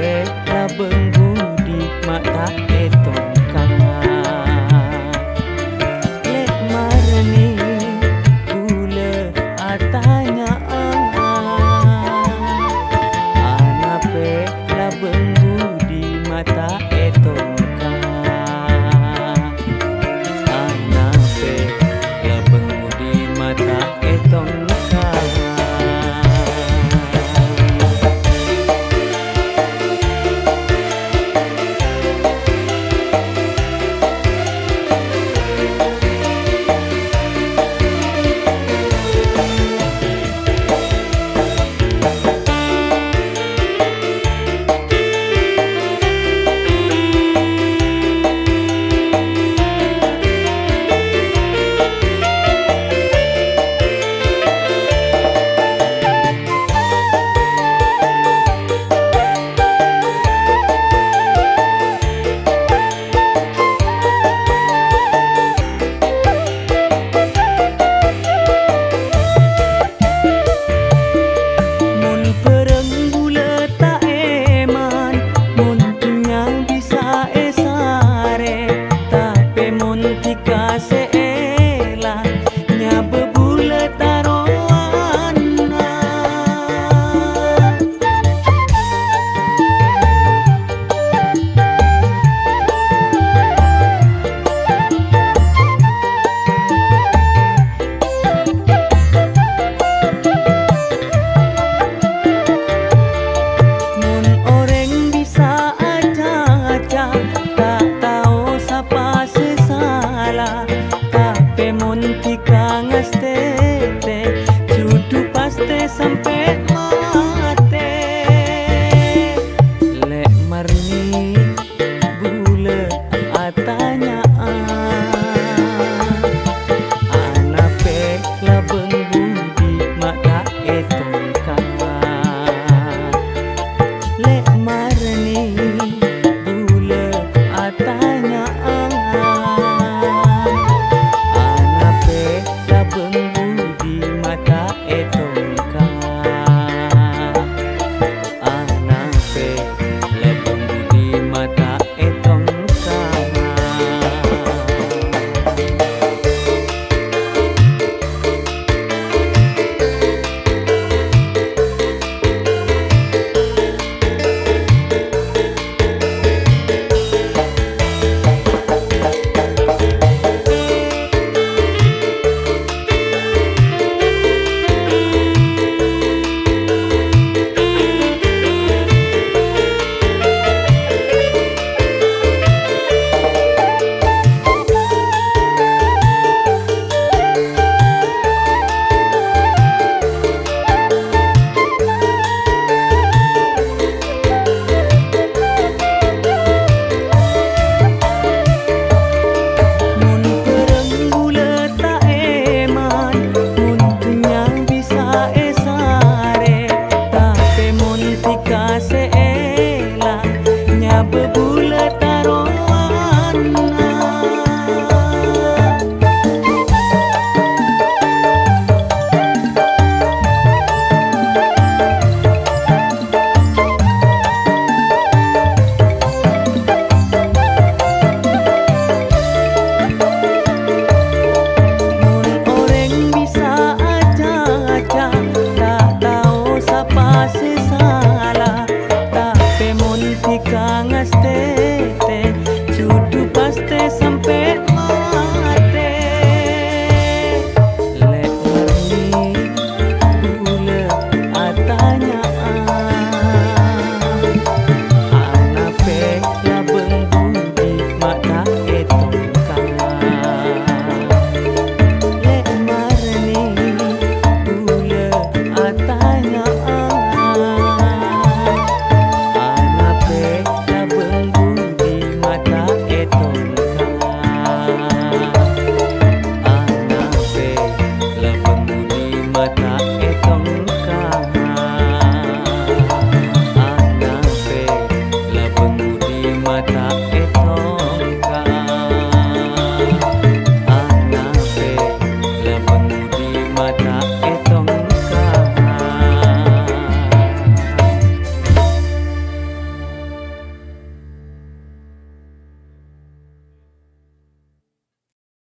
pe labeng budi mata etong kang lek marni gula atanya ana pe labeng budi mata etong kang ana pe labeng budi mata etong kang. Sampai mati lek marni bule atanya ana pe labeng budi mata etong kang lek marni bule atanya ana pe labeng budi mata etong mata etong kang. Sampai mati lek marni bule atanya ana pe labeng budi mata etong kang lek marni bule atanya ana pe labeng budi mata etong mata etong kang ana pe labeng budi mata